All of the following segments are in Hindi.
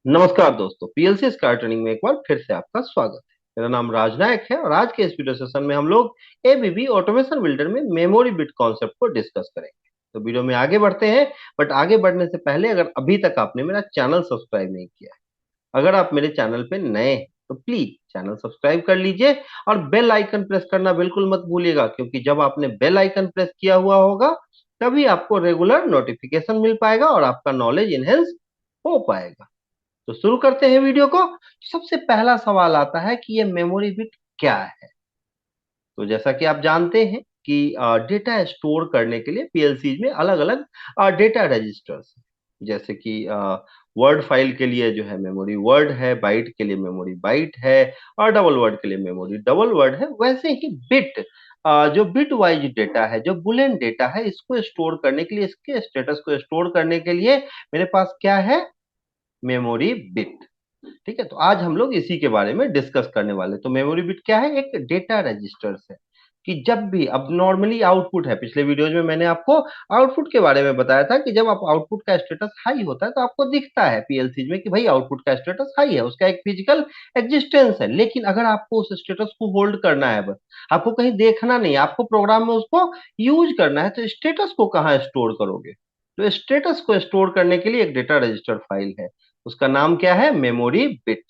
नमस्कार दोस्तों, पीएलसी स्काई ट्रेनिंग में एक बार फिर से आपका स्वागत है। मेरा नाम राजनायक है और आज के इस वीडियो सेशन में हम लोग एबीबी ऑटोमेशन बिल्डर में मेमोरी बिट कॉन्सेप्ट को डिस्कस करेंगे। तो वीडियो में आगे बढ़ते हैं, बट आगे बढ़ने से पहले अगर अभी तक आपने मेरा चैनल सब्सक्राइब नहीं किया है, अगर आप मेरे चैनल पे नए हैं तो प्लीज चैनल सब्सक्राइब कर लीजिए और बेल आइकन प्रेस करना बिल्कुल मत भूलिएगा, क्योंकि जब आपने बेल आइकन प्रेस किया हुआ होगा तभी आपको रेगुलर नोटिफिकेशन मिल पाएगा और आपका नॉलेज इनहेंस हो पाएगा। तो शुरू करते हैं वीडियो को। सबसे पहला सवाल आता है कि ये मेमोरी बिट क्या है। तो जैसा कि आप जानते हैं कि डेटा स्टोर करने के लिए पीएलसी में अलग अलग डेटा रजिस्टर्स हैं। जैसे कि वर्ड फाइल के लिए जो है मेमोरी वर्ड है, बाइट के लिए मेमोरी बाइट है, और डबल वर्ड के लिए मेमोरी डबल वर्ड है। वैसे ही बिट, जो बिट वाइज डेटा है, जो बुलियन डेटा है, इसको स्टोर करने के लिए, इसके स्टेटस को स्टोर करने के लिए मेरे पास क्या है, मेमोरी बिट। ठीक है, तो आज हम लोग इसी के बारे में डिस्कस करने वाले। तो मेमोरी बिट क्या है, एक डेटा रजिस्टर्स है कि जब भी, अब नॉर्मली आउटपुट है, पिछले वीडियोज में मैंने आपको आउटपुट के बारे में बताया था कि जब आप आउटपुट का स्टेटस हाई होता है तो आपको दिखता है पीएलसी में कि भाई आउटपुट का स्टेटस हाई है, उसका एक फिजिकल एग्जिस्टेंस है। लेकिन अगर आपको उस स्टेटस को होल्ड करना है, बस आपको कहीं देखना नहीं, आपको प्रोग्राम में उसको यूज करना है, तो स्टेटस को कहाँ स्टोर करोगे। तो स्टेटस को स्टोर करने के लिए एक डेटा रजिस्टर फाइल है, उसका नाम क्या है, मेमोरी बिट।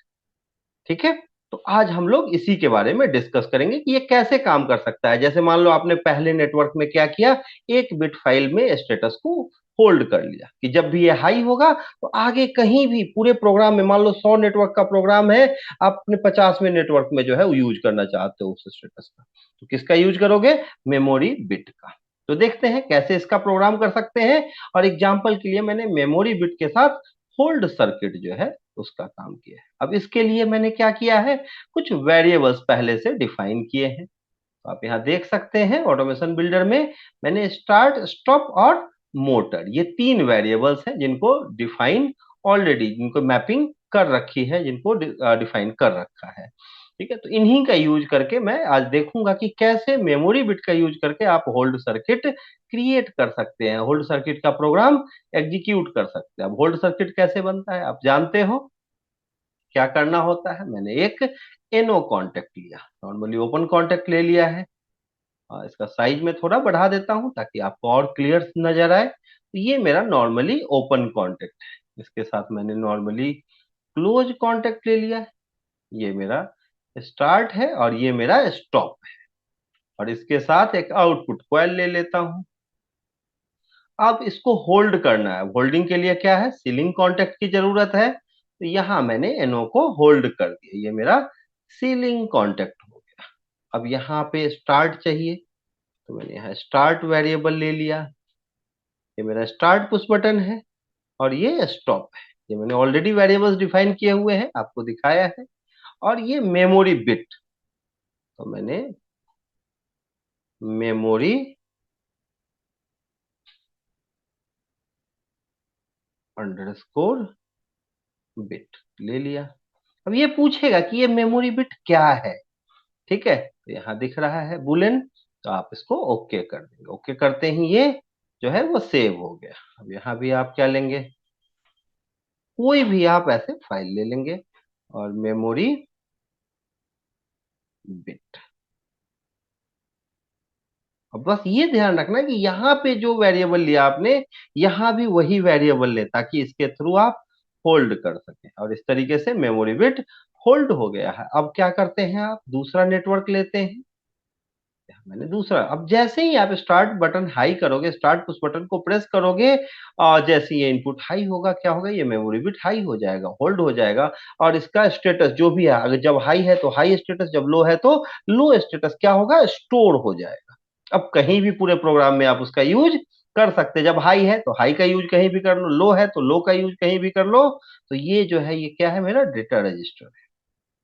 ठीक है, तो आज हम लोग इसी के बारे में डिस्कस करेंगे कि ये कैसे काम कर सकता है। जैसे मान लो आपने पहले नेटवर्क में क्या किया, एक बिट फाइल में स्टेटस को होल्ड कर लिया कि जब भी ये हाई होगा तो आगे कहीं भी पूरे प्रोग्राम में, मान लो 100 नेटवर्क का प्रोग्राम है, आप अपने 50वें नेटवर्क में जो है वो यूज करना चाहते हो उस स्टेटस का, तो किसका यूज करोगे, मेमोरी बिट का। तो देखते हैं कैसे इसका प्रोग्राम कर सकते हैं। और एग्जाम्पल के लिए मैंने मेमोरी बिट के साथ होल्ड सर्किट जो है उसका काम किया है। अब इसके लिए मैंने क्या किया है, कुछ वेरिएबल्स पहले से डिफाइन किए हैं। तो आप यहाँ देख सकते हैं ऑटोमेशन बिल्डर में मैंने स्टार्ट, स्टॉप और मोटर, ये तीन वेरिएबल्स हैं जिनको डिफाइन ऑलरेडी, जिनको मैपिंग कर रखी है, जिनको डिफाइन कर रखा है। ठीक है, तो इन्हीं का यूज करके मैं आज देखूंगा कि कैसे मेमोरी बिट का यूज करके आप होल्ड सर्किट क्रिएट कर सकते हैं, होल्ड सर्किट का प्रोग्राम एग्जीक्यूट कर सकते हैं। अब होल्ड सर्किट कैसे बनता है आप जानते हो, क्या करना होता है। मैंने एक एनो कॉन्टेक्ट लिया, नॉर्मली ओपन कॉन्टेक्ट ले लिया है। इसका साइज में थोड़ा बढ़ा देता हूं ताकि आपको और क्लियर नजर आए। तो ये मेरा नॉर्मली ओपन कॉन्टेक्ट है, इसके साथ मैंने नॉर्मली क्लोज कॉन्टेक्ट ले लिया है। ये मेरा स्टार्ट है और ये मेरा स्टॉप है, और इसके साथ एक आउटपुट कॉइल ले लेता हूं। अब इसको होल्ड करना है, होल्डिंग के लिए क्या है, सीलिंग कॉन्टेक्ट की जरूरत है। तो यहां मैंने एनओ को होल्ड कर दिया, ये मेरा सीलिंग कॉन्टेक्ट हो गया। अब यहाँ पे स्टार्ट चाहिए, तो मैंने यहाँ स्टार्ट वेरिएबल ले लिया, ये मेरा स्टार्ट पुश बटन है, और ये स्टॉप है, ये मैंने ऑलरेडी वेरिएबल्स डिफाइन किए हुए हैं, आपको दिखाया है। और ये मेमोरी बिट, तो मैंने मेमोरी अंडरस्कोर बिट ले लिया। अब ये पूछेगा कि ये मेमोरी बिट क्या है। ठीक है, तो यहाँ दिख रहा है बुलेन, तो आप इसको ओके कर देंगे। ओके करते ही ये जो है वो सेव हो गया। अब यहाँ भी आप क्या लेंगे, कोई भी आप ऐसे फाइल ले लेंगे, और मेमोरी बिट। अब बस ये ध्यान रखना कि यहाँ पे जो वेरिएबल लिया आपने, यहाँ भी वही वेरिएबल ले, ताकि इसके थ्रू आप होल्ड कर सकें। और इस तरीके से मेमोरी बिट होल्ड हो गया है। अब क्या करते हैं, आप दूसरा नेटवर्क लेते हैं। मैंने दूसरा, अब जैसे ही आप स्टार्ट बटन हाई करोगे, स्टार्ट पुश बटन को प्रेस करोगे, और जैसे ये इनपुट हाई होगा, क्या होगा, ये मेमोरी बिट हाई हो जाएगा, होल्ड हो जाएगा। और इसका स्टेटस जो भी है, अगर जब हाई है तो हाई स्टेटस, जब लो है तो लो स्टेटस क्या होगा, स्टोर हो जाएगा। अब कहीं भी पूरे प्रोग्राम में आप उसका यूज कर सकते हैं। जब हाई है तो हाई का यूज कहीं भी कर लो, लो है तो लो का यूज कहीं भी कर लो। तो ये जो है ये क्या है, मेरा डेटा रजिस्टर है।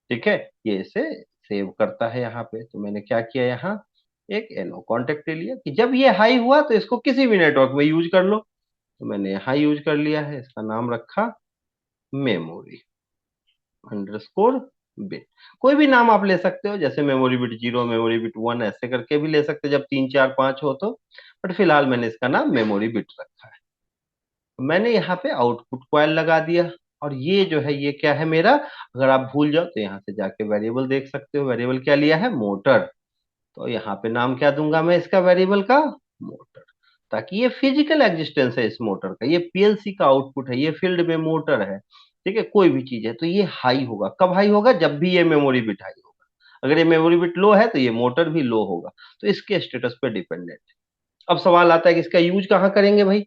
ठीक है, ये इसे सेव करता है यहाँ पे। तो मैंने क्या किया, यहाँ एक एनो कॉन्टेक्ट ले लिया कि जब ये हाई हुआ तो इसको किसी भी नेटवर्क में यूज कर लो। तो मैंने यहाँ यूज कर लिया है, इसका नाम रखा मेमोरी अंडरस्कोर बिट। कोई भी नाम आप ले सकते हो, जैसे मेमोरी बिट 0, मेमोरी बिट 1, ऐसे करके भी ले सकते हो जब 3 4 5 हो तो। बट फिलहाल मैंने इसका नाम मेमोरी बिट रखा है। मैंने यहाँ पे आउटपुट कॉइल लगा दिया। और ये जो है ये क्या है मेरा, अगर आप भूल जाओ तो यहाँ से जाके वेरिएबल देख सकते हो, वेरिएबल क्या लिया है, मोटर। तो यहाँ पे नाम क्या दूंगा मैं इसका वेरिएबल का, मोटर। ताकि ये फिजिकल एग्जिस्टेंस है इस मोटर का, ये पीएलसी का आउटपुट है, ये फील्ड में मोटर है, ठीक है, कोई भी चीज है तो ये हाई होगा। कब हाई होगा, जब भी ये मेमोरी बिट हाई होगा। अगर ये मेमोरी बिट लो है तो ये मोटर भी लो होगा। तो इसके स्टेटस पे डिपेंडेंट है। अब सवाल आता है कि इसका यूज कहाँ करेंगे भाई,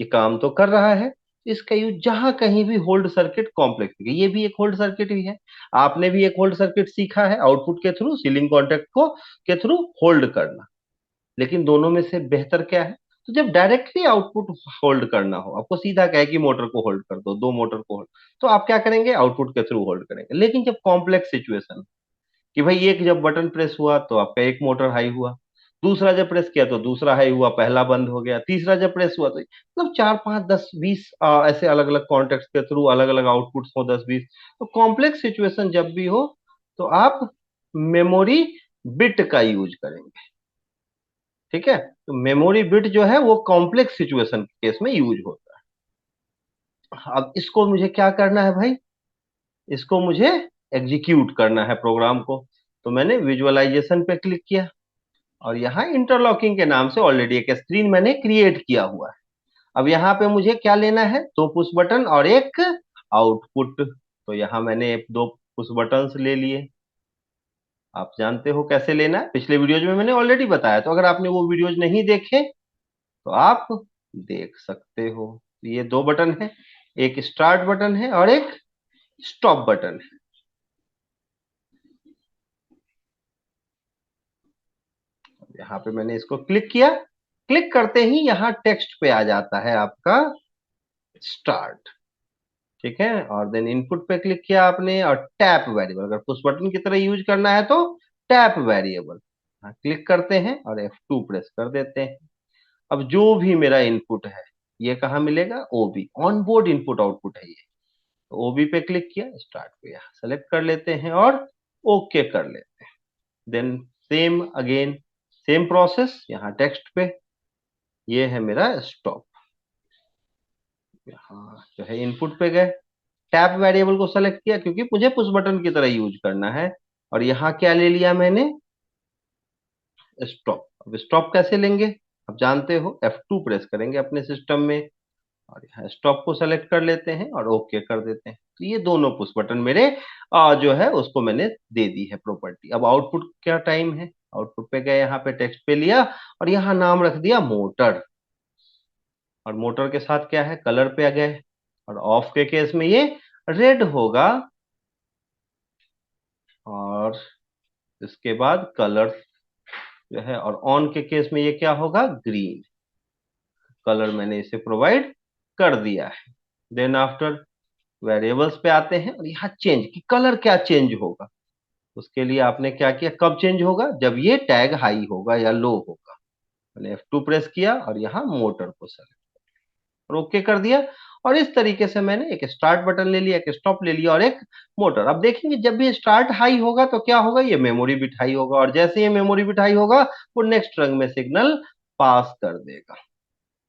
ये काम तो कर रहा है, इसका यूज जहां कहीं भी होल्ड सर्किट कॉम्प्लेक्स है, ये भी एक होल्ड सर्किट ही है। आपने भी एक होल्ड सर्किट सीखा है, आउटपुट के थ्रू सीलिंग कॉन्टैक्ट को के थ्रू होल्ड करना। लेकिन दोनों में से बेहतर क्या है, तो जब डायरेक्टली आउटपुट होल्ड करना हो, आपको सीधा कहे कि मोटर को होल्ड कर दो, दो मोटर को होल्ड, तो आप क्या करेंगे, आउटपुट के थ्रू होल्ड करेंगे। लेकिन जब कॉम्प्लेक्स सिचुएशन, कि भाई एक जब बटन प्रेस हुआ तो आपका एक मोटर हाई हुआ, दूसरा जब प्रेस किया तो दूसरा हाई हुआ, पहला बंद हो गया, तीसरा जब प्रेस हुआ तो मतलब 4 5 10 20 ऐसे अलग अलग कॉन्टेक्ट के थ्रू अलग अलग आउटपुट्स हो 10 20। तो कॉम्प्लेक्स सिचुएशन जब भी हो तो आप मेमोरी बिट का यूज करेंगे, ठीक है। तो मेमोरी बिट जो है वो कॉम्प्लेक्स सिचुएशन के केस में यूज होता है। अब इसको मुझे क्या करना है भाई, इसको मुझे एग्जीक्यूट करना है प्रोग्राम को। तो मैंने विजुअलाइजेशन पे क्लिक किया और यहाँ इंटरलॉकिंग के नाम से ऑलरेडी एक स्क्रीन मैंने क्रिएट किया हुआ है। अब यहाँ पे मुझे क्या लेना है, दो पुश बटन और एक आउटपुट। तो यहाँ मैंने दो पुश बटन ले लिए। आप जानते हो कैसे लेना है, पिछले वीडियोज में मैंने ऑलरेडी बताया। तो अगर आपने वो वीडियोज नहीं देखे तो आप देख सकते हो। तो ये दो बटन है, एक स्टार्ट बटन है और एक स्टॉप बटन है। यहाँ पे मैंने इसको क्लिक किया, क्लिक करते ही यहाँ टेक्स्ट पे आ जाता है आपका स्टार्ट, ठीक है। और देन इनपुट पे क्लिक किया आपने और टैप वेरिएबल, अगर पुश बटन की तरह यूज करना है तो टैप वेरिएबल, हाँ क्लिक करते हैं और F2 प्रेस कर देते हैं। अब जो भी मेरा इनपुट है ये कहाँ मिलेगा, ओबी, ऑन बोर्ड इनपुट आउटपुट है ये। तो ओबी पे क्लिक किया, स्टार्ट पे यहाँ सेलेक्ट कर लेते हैं और ओके कर लेते हैं। Then same again, same process यहाँ टेक्स्ट पे, ये है मेरा स्टॉप। यहाँ जो है इनपुट पे गए, टैप वेरिएबल को सेलेक्ट किया क्योंकि मुझे पुश बटन की तरह यूज करना है। और यहाँ क्या ले लिया मैंने, स्टॉप। अब स्टॉप कैसे लेंगे, आप जानते हो, F2 प्रेस करेंगे अपने सिस्टम में और यहाँ स्टॉप को सेलेक्ट कर लेते हैं और ओके कर देते हैं। तो ये दोनों पुश बटन मेरे जो है उसको मैंने दे दी है प्रॉपर्टी। अब आउटपुट क्या टाइम है, आउटपुट पे गए, यहाँ पे टेक्स्ट पे लिया और यहाँ नाम रख दिया मोटर। और मोटर के साथ क्या है, कलर पे आ गए। और ऑफ के केस में ये रेड होगा और इसके बाद कलर जो है, और ऑन के केस में ये क्या होगा, ग्रीन। कलर मैंने इसे प्रोवाइड कर दिया है। देन आफ्टर वेरिएबल्स पे आते हैं और यहाँ चेंज की कलर क्या चेंज होगा, उसके लिए आपने क्या किया, कब चेंज होगा, जब ये टैग हाई होगा या लो होगा। मैंने F2 प्रेस किया और यहाँ मोटर को सेलेक्ट और ओके कर दिया। और इस तरीके से मैंने एक स्टार्ट बटन ले लिया, एक स्टॉप ले लिया और एक मोटर। अब देखेंगे जब भी स्टार्ट हाई होगा तो क्या होगा, ये मेमोरी बिट हाई होगा और जैसे ये मेमोरी बिट हाई होगा वो नेक्स्ट रंग में सिग्नल पास कर देगा,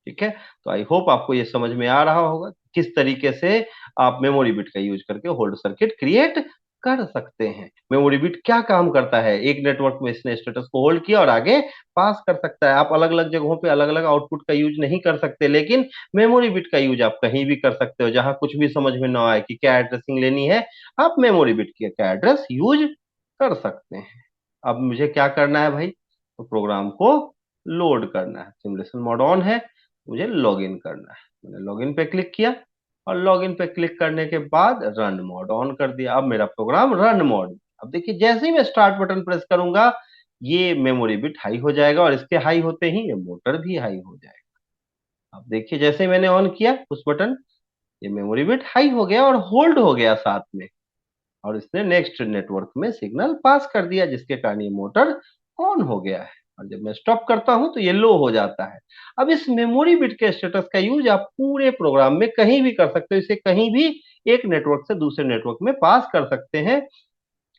ठीक है। तो आई होप आपको ये समझ में आ रहा होगा किस तरीके से आप मेमोरी बिट का यूज करके होल्ड सर्किट क्रिएट कर सकते हैं। मेमोरी बिट क्या काम करता है, एक नेटवर्क में इसने स्टेटस को होल्ड किया और आगे पास कर सकता है। आप अलग अलग जगहों पे अलग अलग आउटपुट का यूज नहीं कर सकते, लेकिन मेमोरी बिट का यूज आप कहीं भी कर सकते हो। जहां कुछ भी समझ में ना आए कि क्या एड्रेसिंग लेनी है, आप मेमोरी बिट की का एड्रेस यूज कर सकते हैं। अब मुझे क्या करना है भाई, तो प्रोग्राम को लोड करना है। सिमुलेशन मोड ऑन है, मुझे लॉगिन करना है। मैंने लॉगिन पे क्लिक किया और लॉगिन पे क्लिक करने के बाद रन मोड ऑन कर दिया। अब मेरा प्रोग्राम रन मोड। अब देखिए जैसे ही मैं स्टार्ट बटन प्रेस करूंगा ये मेमोरी बिट हाई हो जाएगा और इसके हाई होते ही ये मोटर भी हाई हो जाएगा। अब देखिए जैसे ही मैंने ऑन किया उस बटन, ये मेमोरी बिट हाई हो गया और होल्ड हो गया साथ में, और इसने नेक्स्ट नेटवर्क में सिग्नल पास कर दिया जिसके कारण ये मोटर ऑन हो गया है। और जब मैं स्टॉप करता हूं तो ये लो हो जाता है। अब इस मेमोरी बिट के स्टेटस का यूज आप पूरे प्रोग्राम में कहीं भी कर सकते हो, इसे कहीं भी एक नेटवर्क से दूसरे नेटवर्क में पास कर सकते हैं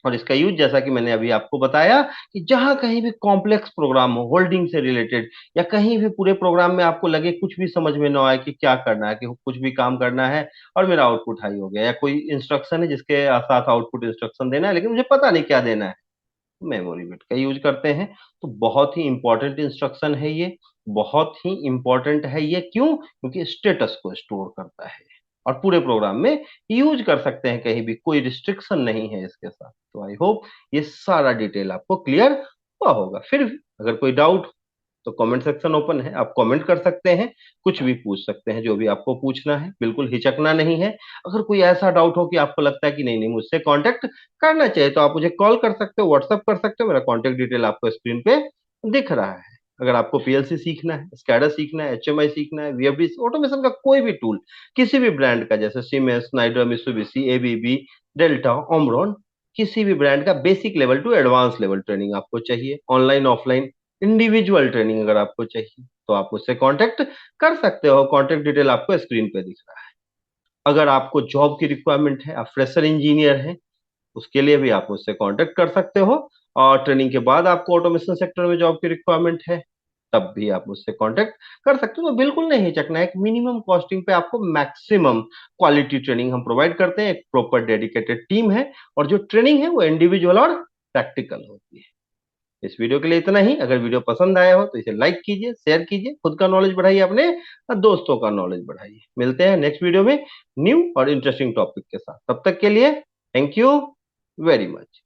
और इसका यूज जैसा कि मैंने अभी आपको बताया कि जहां कहीं भी कॉम्प्लेक्स प्रोग्राम हो होल्डिंग से रिलेटेड, या कहीं भी पूरे प्रोग्राम में आपको लगे कुछ भी समझ में ना आए कि क्या करना है, कि कुछ भी काम करना है और मेरा आउटपुट हाई हो गया, या कोई इंस्ट्रक्शन है जिसके साथ आउटपुट इंस्ट्रक्शन देना है लेकिन मुझे पता नहीं क्या देना है, मेमोरी बिट का यूज करते हैं। तो बहुत ही इंपॉर्टेंट इंस्ट्रक्शन है ये, बहुत ही इंपॉर्टेंट है ये। क्यों? क्योंकि स्टेटस को स्टोर करता है और पूरे प्रोग्राम में यूज कर सकते हैं, कहीं भी कोई रिस्ट्रिक्शन नहीं है इसके साथ। तो आई होप ये सारा डिटेल आपको क्लियर हुआ होगा। फिर भी अगर कोई डाउट, तो कमेंट सेक्शन ओपन है, आप कमेंट कर सकते हैं, कुछ भी पूछ सकते हैं, जो भी आपको पूछना है, बिल्कुल हिचकना नहीं है। अगर कोई ऐसा डाउट हो कि आपको लगता है कि नहीं नहीं मुझसे कांटेक्ट करना चाहिए, तो आप मुझे कॉल कर सकते हो, व्हाट्सअप कर सकते हो, मेरा कॉन्टेक्ट डिटेल आपको स्क्रीन पे दिख रहा है। अगर आपको पीएलसी सीखना है, स्कैडा सीखना है, एचएमआई सीखना है, वीएफडी ऑटोमेशन का कोई भी टूल, किसी भी ब्रांड का, जैसे Siemens, Schneider, Mitsubishi, ABB, Delta, Omron, किसी भी ब्रांड का basic level to advance level training आपको चाहिए, ऑनलाइन ऑफलाइन इंडिविजुअल ट्रेनिंग अगर आपको चाहिए, तो आप मुझसे कांटेक्ट कर सकते हो। कांटेक्ट डिटेल आपको स्क्रीन पे दिख रहा है। अगर आपको जॉब की रिक्वायरमेंट है, आप फ्रेशर इंजीनियर हैं, उसके लिए भी आप मुझसे कांटेक्ट कर सकते हो। और ट्रेनिंग के बाद आपको ऑटोमेशन सेक्टर में जॉब की रिक्वायरमेंट है, तब भी आप मुझसे कांटेक्ट कर सकते हो। तो बिल्कुल नहीं हिचकना है, एक मिनिमम कॉस्टिंग पे आपको मैक्सिमम क्वालिटी ट्रेनिंग हम प्रोवाइड करते हैं। एक प्रॉपर डेडिकेटेड टीम है, और जो ट्रेनिंग है वो इंडिविजुअल और प्रैक्टिकल होती है। इस वीडियो के लिए इतना ही। अगर वीडियो पसंद आया हो तो इसे लाइक कीजिए, शेयर कीजिए, खुद का नॉलेज बढ़ाइए, अपने दोस्तों का नॉलेज बढ़ाइए। मिलते हैं नेक्स्ट वीडियो में न्यू और इंटरेस्टिंग टॉपिक के साथ। तब तक के लिए थैंक यू वेरी मच।